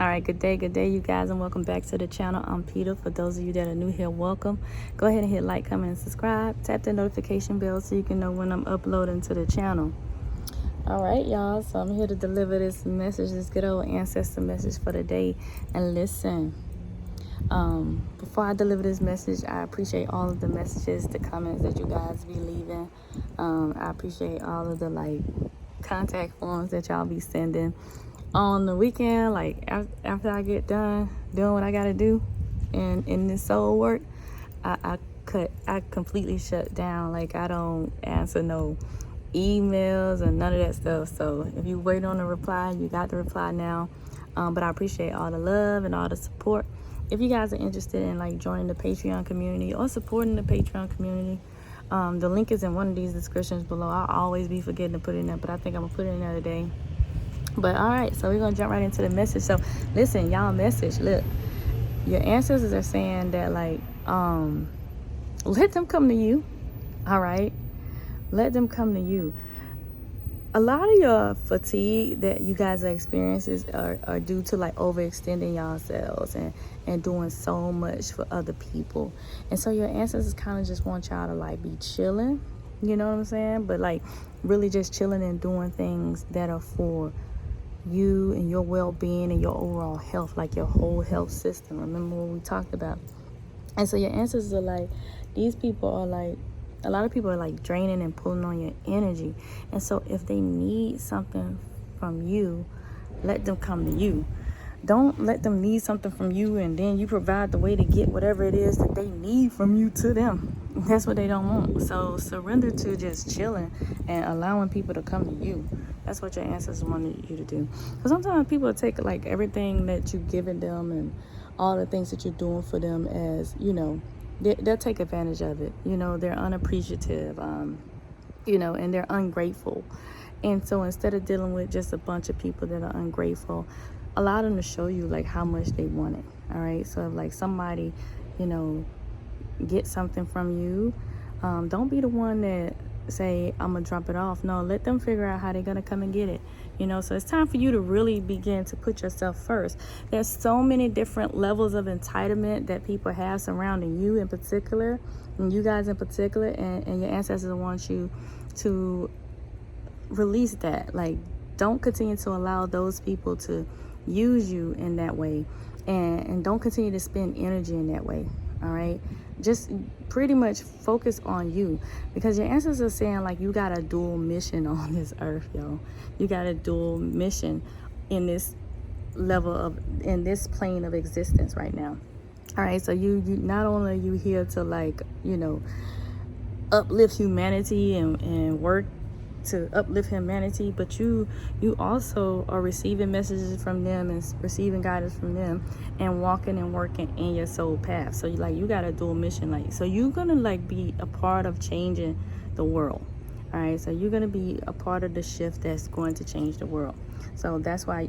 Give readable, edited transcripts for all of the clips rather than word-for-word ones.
All right, good day, you guys, and welcome back to the channel. I'm Peter. For those of you that are new here, welcome. Go ahead and hit like, comment, and subscribe. Tap the notification bell so you can know when I'm uploading to the channel. All right, y'all, so I'm here to deliver this message, this good old ancestor message for the day. And listen, before I deliver this message, I appreciate all of the messages, the comments that you guys be leaving. I appreciate all of the contact forms that y'all be sending on the weekend. Like after I get done doing what I gotta do in this soul work, I completely shut down. Like, I don't answer no emails and none of that stuff. So if you wait on a reply, you got the reply now. But I appreciate all the love and all the support. If you guys are interested in joining the Patreon community or supporting the Patreon community, the link is in one of these descriptions below. I'll always be forgetting to put it in there, but I think I'm gonna put it in there today. But all right, so we're gonna jump right into the message. So listen, y'all, message. Look, your ancestors are saying that let them come to you. All right, let them come to you. A lot of your fatigue that you guys are experiencing are due to overextending yourselves and doing so much for other people. And so your ancestors kind of just want y'all to be chilling, you know what I'm saying? But really just chilling and doing things that are for you and your well-being and your overall health, like your whole health system. Remember what we talked about? And so your ancestors are these people are a lot of people are draining and pulling on your energy. And so if they need something from you, let them come to you. Don't let them need something from you and then you provide the way to get whatever it is that they need from you to them. That's what they don't want. So surrender to just chilling and allowing people to come to you. That's what your ancestors wanted you to do. Because sometimes people take everything that you're giving them and all the things that you're doing for them as, they'll take advantage of it. They're unappreciative, and they're ungrateful. And so instead of dealing with just a bunch of people that are ungrateful, allow them to show you how much they want it. All right, so if somebody get something from you, don't be the one that say I'm gonna drop it off. No, let them figure out how they're gonna come and get it. So it's time for you to really begin to put yourself first. There's so many different levels of entitlement that people have surrounding you in particular, and you guys in particular, and your ancestors want you to release that. Don't continue to allow those people to use you in that way, and don't continue to spend energy in that way. All right, just pretty much focus on you, because your ancestors are saying you got a dual mission on this earth, yo. You got a dual mission in this in this plane of existence right now. All right, so you not only are you here to uplift humanity and work to uplift humanity, but you also are receiving messages from them and receiving guidance from them and walking and working in your soul path. So you got a dual mission. So you're gonna be a part of changing the world. All right, so you're gonna be a part of the shift that's going to change the world. So that's why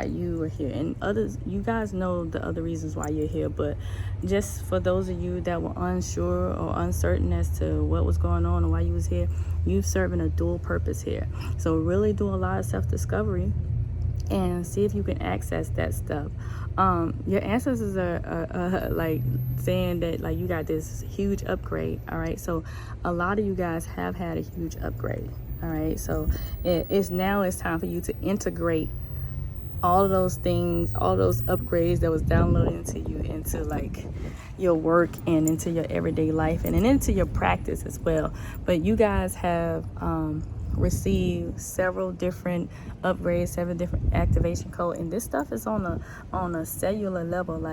you are here. And others, you guys know the other reasons why you're here, but just for those of you that were unsure or uncertain as to what was going on and why you was here, you're serving a dual purpose here. So really do a lot of self-discovery and see if you can access that stuff. Your ancestors are saying that you got this huge upgrade. All right, so a lot of you guys have had a huge upgrade. All right, so it's time for you to integrate all of those things, all those upgrades that was downloaded into you, into your work and into your everyday life and into your practice as well. But you guys have received several different upgrades, 7 different activation code, and this stuff is on a cellular level.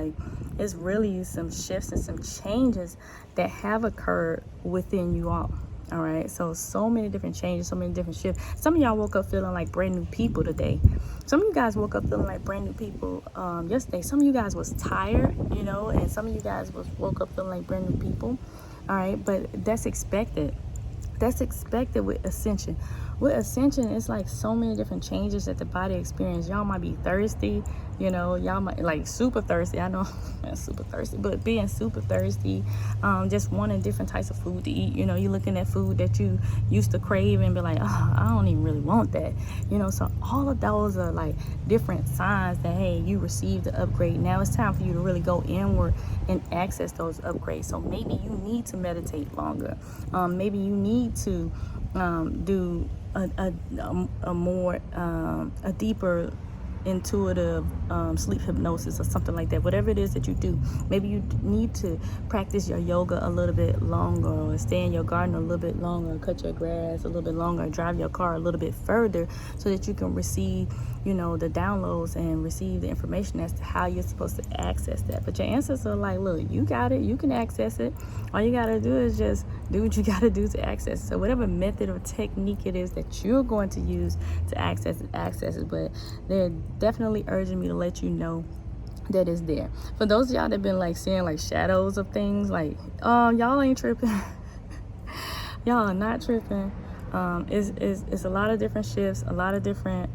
It's really some shifts and some changes that have occurred within you all. All right, so many different changes, so many different shifts. Some of y'all woke up feeling like brand new people today. Some of you guys woke up feeling like brand new people yesterday. Some of you guys was tired, and some of you guys woke up feeling like brand new people. All right, but that's expected. That's expected with ascension. with ascension, it's like so many different changes that the body experiences. Y'all might be thirsty, you know, y'all might like super thirsty. I know I'm super thirsty, but being super thirsty, just wanting different types of food to eat. You know, you're looking at food that you used to crave and be like, oh, I don't even really want that. You know, so all of those are like different signs that, hey, you received the upgrade. Now it's time for you to really go inward and access those upgrades. So maybe you need to meditate longer. Maybe you need to do a more a deeper intuitive sleep hypnosis or something like that. Whatever it is that you do, maybe you need to practice your yoga a little bit longer, or stay in your garden a little bit longer, or cut your grass a little bit longer, or drive your car a little bit further, so that you can receive, you know, the downloads and receive the information as to how you're supposed to access that. But your ancestors are like, look, you got it, you can access it. All you got to do is just do what you got to do to access it. So whatever method or technique it is that you're going to use to access it. But they're definitely urging me to let you know that it's there. For those of y'all that been like seeing like shadows of things, like, y'all ain't tripping. Y'all are not tripping. It's a lot of different shifts, a lot of different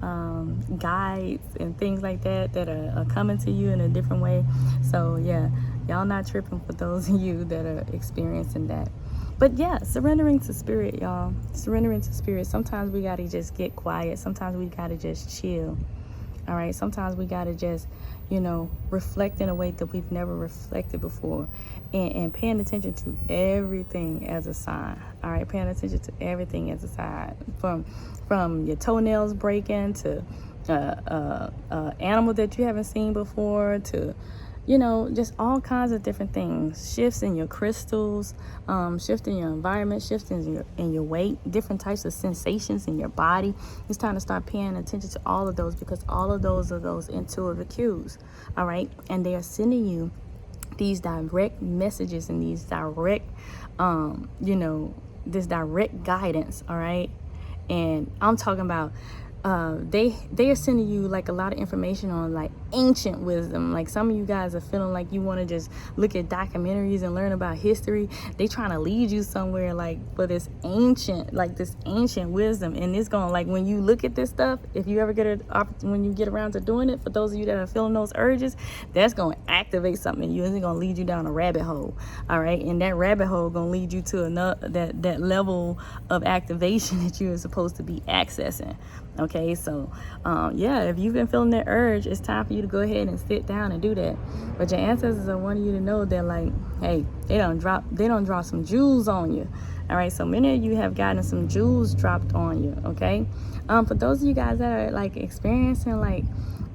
guides and things like that are coming to you in a different way. So yeah, y'all not tripping for those of you that are experiencing that. But yeah, surrendering to spirit, y'all. Surrendering to spirit. Sometimes we gotta just get quiet. Sometimes we gotta just chill. All right, sometimes we gotta just, you know, reflect in a way that we've never reflected before, and paying attention to everything as a sign. All right, paying attention to everything as a sign, from your toenails breaking to animal that you haven't seen before, to, you know, just all kinds of different things. Shifts in your crystals, shift in your environment, shifts in your weight, different types of sensations in your body. It's time to start paying attention to all of those, because all of those are those intuitive cues. All right, and they are sending you these direct messages and these direct, you know, this direct guidance. All right, and I'm talking about they are sending you like a lot of information on like ancient wisdom. Like some of you guys are feeling like you want to just look at documentaries and learn about history. They trying to lead you somewhere like for this ancient wisdom. And it's going, like, when you look at this stuff, if you ever when you get around to doing it, for those of you that are feeling those urges, that's going to activate something in you. It's going to lead you down a rabbit hole. All right, and that rabbit hole going to lead you to another that level of activation that you are supposed to be accessing. Okay, so yeah, if you've been feeling that urge, it's time for you to go ahead and sit down and do that. But your ancestors are wanting you to know that, like, hey, they don't drop some jewels on you. All right, so many of you have gotten some jewels dropped on you. Okay, for those of you guys that are like experiencing like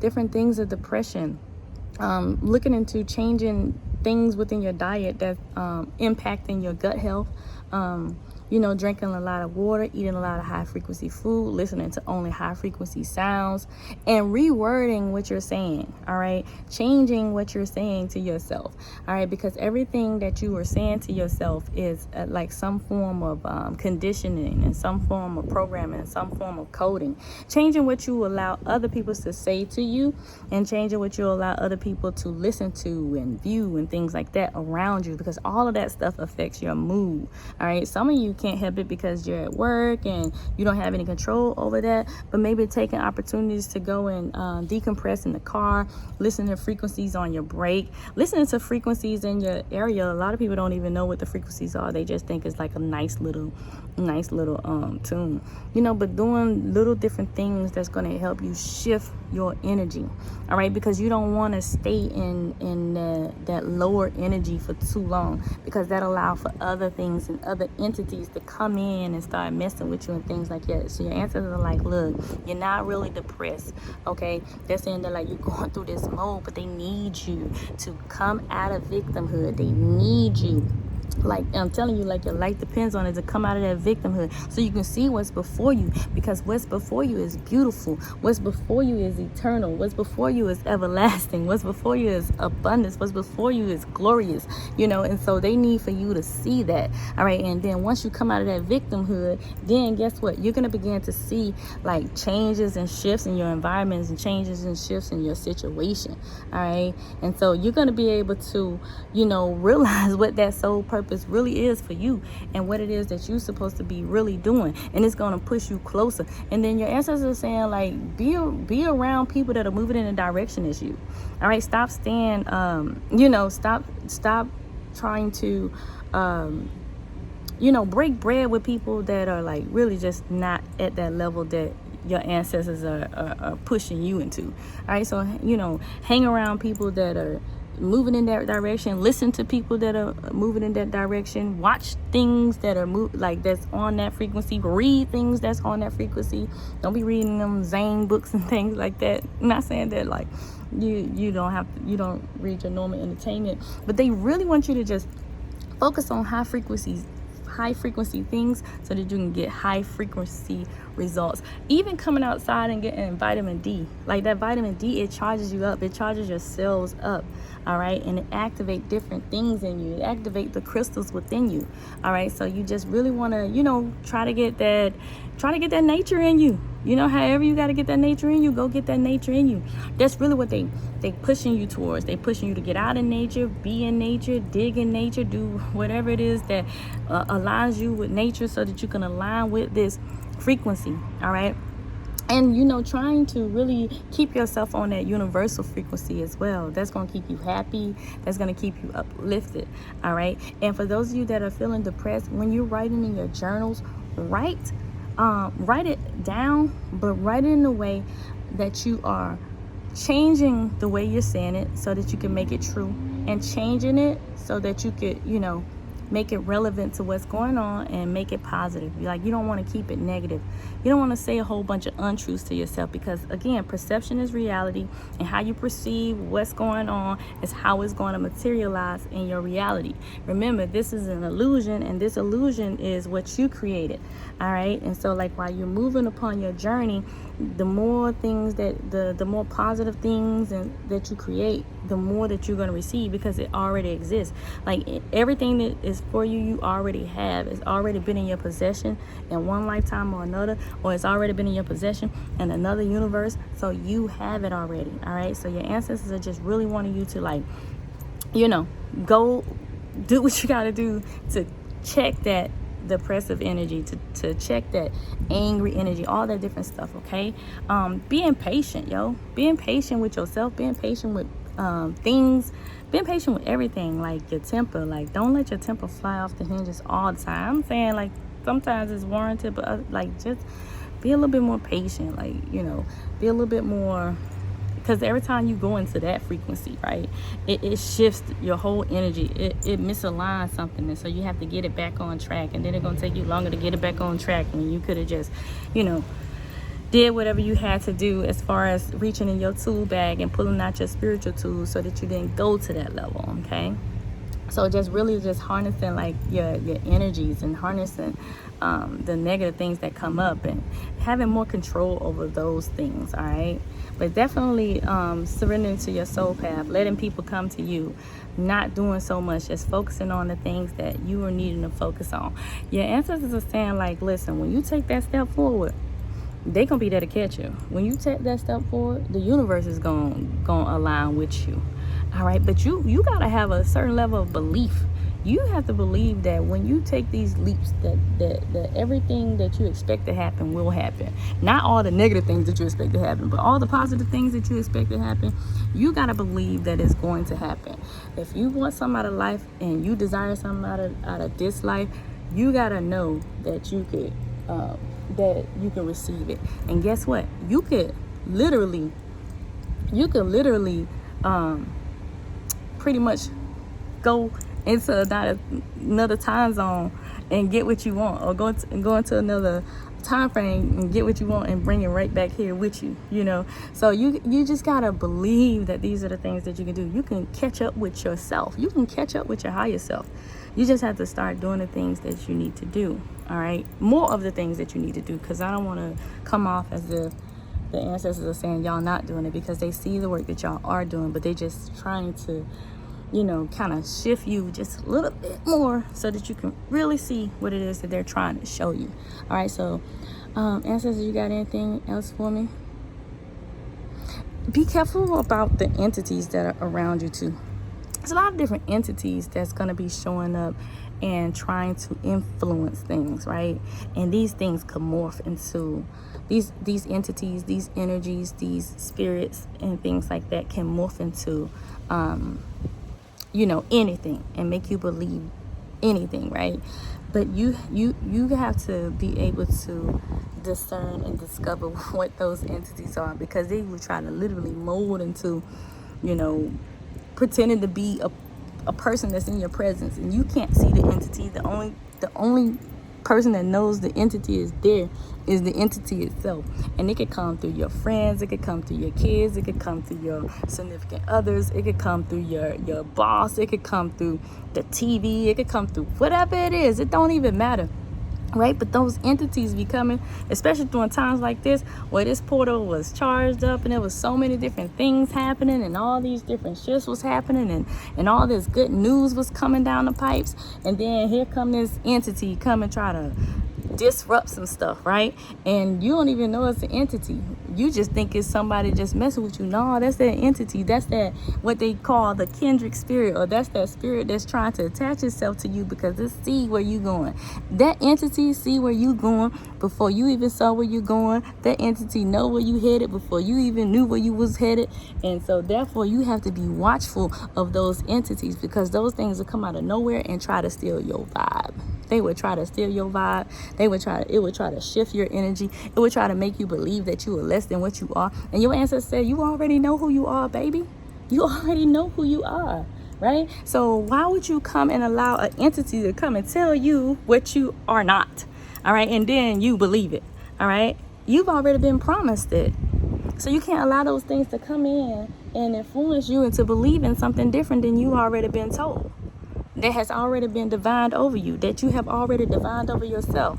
different things of depression, looking into changing things within your diet that's impacting your gut health, you know, drinking a lot of water, eating a lot of high frequency food, listening to only high frequency sounds, and rewording what you're saying. All right, changing what you're saying to yourself. All right, because everything that you are saying to yourself is like some form of conditioning, and some form of programming, and some form of coding. Changing what you allow other people to say to you, and changing what you allow other people to listen to and view and things like that around you, because all of that stuff affects your mood. All right, some of you can't help it because you're at work and you don't have any control over that, but maybe taking opportunities to go and decompress in the car, listen to frequencies on your break, listening to frequencies in your area. A lot of people don't even know what the frequencies are. They just think it's like a nice little tune, you know, but doing little different things that's going to help you shift your energy. All right, because you don't want to stay in that lower energy for too long, because that allows for other things and other entities to come in and start messing with you and things like that. So your ancestors are like, look, you're not really depressed. Okay, they're saying that like you're going through this mode, but they need you to come out of victimhood. They need you, like I'm telling you, like your life depends on it, to come out of that victimhood so you can see what's before you, because what's before you is beautiful. What's before you is eternal. What's before you is everlasting. What's before you is abundance. What's before you is glorious, you know. And so they need for you to see that. All right, and then once you come out of that victimhood, then guess what? You're going to begin to see like changes and shifts in your environments, and changes and shifts in your situation. All right, and so you're going to be able to, you know, realize what that soul purpose purpose really is for you and what it is that you're supposed to be really doing. And it's going to push you closer. And then your ancestors are saying, like, be around people that are moving in the direction as you. All right, stop staying, stop trying to, break bread with people that are like really just not at that level that your ancestors are pushing you into. All right, so hang around people that are moving in that direction. Listen to people that are moving in that direction. Watch things that are that's on that frequency. Read things that's on that frequency. Don't be reading them Zane books and things like that. I'm not saying that like you don't read your normal entertainment, but they really want you to just focus on high frequency things so that you can get high frequency results. Even coming outside and getting vitamin D, like that vitamin D, it charges you up, it charges your cells up. All right, and it activates different things in you. It activates the crystals within you. All right, so you just really want to try to get that nature in you. However you got to get that nature in you, go get that nature in you. That's really what they pushing you towards. They pushing you to get out in nature, be in nature, dig in nature, do whatever it is that aligns you with nature so that you can align with this frequency. All right, and trying to really keep yourself on that universal frequency as well. That's going to keep you happy. That's going to keep you uplifted. All right, and for those of you that are feeling depressed, when you're writing in your journals, write it down, but write it in a way that you are changing the way you're saying it so that you can make it true, and changing it so that you could make it relevant to what's going on and make it positive. You don't want to keep it negative. You don't want to say a whole bunch of untruths to yourself, because again, perception is reality, and how you perceive what's going on is how it's going to materialize in your reality. Remember, this is an illusion, and this illusion is what you created. All right, and so while you're moving upon your journey, the more things the more positive things that you create, the more that you're going to receive, because it already exists. Everything that is for you, you already have. It's already been in your possession in one lifetime or another, or it's already been in your possession in another universe. So you have it already. All right, so your ancestors are just really wanting you to go do what you got to do to check that depressive energy, to check that angry energy, all that different stuff. Okay, being patient, being patient with yourself, being patient with things, being patient with everything, like your temper. Don't let your temper fly off the hinges all the time. I'm saying sometimes it's warranted, but just be a little bit more patient. Be a little bit more, because every time you go into that frequency, right, it shifts your whole energy. It misaligns something, and so you have to get it back on track, and then it's going to take you longer to get it back on track when you could have just, did whatever you had to do as far as reaching in your tool bag and pulling out your spiritual tools so that you didn't go to that level. Okay, so just really just harnessing your energies, and harnessing the negative things that come up, and having more control over those things. All right, but definitely surrendering to your soul path, letting people come to you, not doing so much as focusing on the things that you are needing to focus on. Your ancestors are saying, listen, when you take that step forward, they gonna be there to catch you. When you take that step forward, the universe is gonna align with you. All right, but you gotta have a certain level of belief. You have to believe that when you take these leaps, that everything that you expect to happen will happen. Not all the negative things that you expect to happen, but all the positive things that you expect to happen. You gotta believe that it's going to happen. If you want something out of life and you desire something out of this life, you gotta know that you could receive it. And guess what? You could literally pretty much go into another time zone and get what you want, or go into another time frame and get what you want and bring it right back here with you. So you just gotta believe that these are the things that you can do. You can catch up with yourself. You can catch up with your higher self. You just have to start doing the things that you need to do. All right, more of the things that you need to do, because I don't want to come off as if the ancestors are saying y'all not doing it, because they see the work that y'all are doing, but they just trying to kind of shift you just a little bit more so that you can really see what it is that they're trying to show you. All right, so ancestors, you got anything else for me? Be careful about the entities that are around you too. there's a lot of different entities that's going to be showing up and trying to influence things, right? And these things can morph into these entities, these energies, these spirits and things like that can morph into anything and make you believe anything, right? But you have to be able to discern and discover what those entities are, because they will try to literally mold into, pretending to be a person that's in your presence, and you can't see the entity. The only person that knows the entity is there is the entity itself. And it could come through your friends, it could come through your kids, it could come through your significant others, it could come through your boss, it could come through the TV, it could come through whatever it is. It don't even matter, right? But those entities be coming, especially during times like this, where this portal was charged up and there was so many different things happening and all these different shifts was happening and all this good news was coming down the pipes. And then here come this entity come and try to disrupt some stuff, right? And you don't even know it's an entity. You just think it's somebody just messing with you. No, that's that entity. That's that what they call the kindred spirit, or that's that spirit that's trying to attach itself to you because it see where you going. That entity see where you going before you even saw where you going. That entity know where you headed before you even knew where you was headed. And so therefore you have to be watchful of those entities, because those things will come out of nowhere and try to steal your vibe. They would try to steal your vibe. It would try to shift your energy. It would try to make you believe that you are less than what you are. And your ancestors said, you already know who you are, baby. You already know who you are, right? So why would you come and allow an entity to come and tell you what you are not, all right? And then you believe it, all right? You've already been promised it. So you can't allow those things to come in and influence you into believing something different than you already been told. That has already been divined over you, that you have already divined over yourself.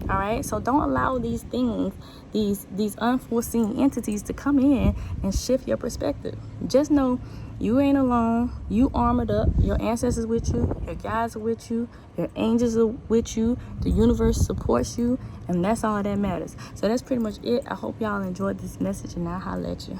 All right, so don't allow these things, these unforeseen entities to come in and shift your perspective. Just know you ain't alone. You armored up. Your ancestors with you. Your guides are with you. Your angels are with you. The universe supports you, and that's all that matters. So that's pretty much it. I hope y'all enjoyed this message, and I'll holler at you.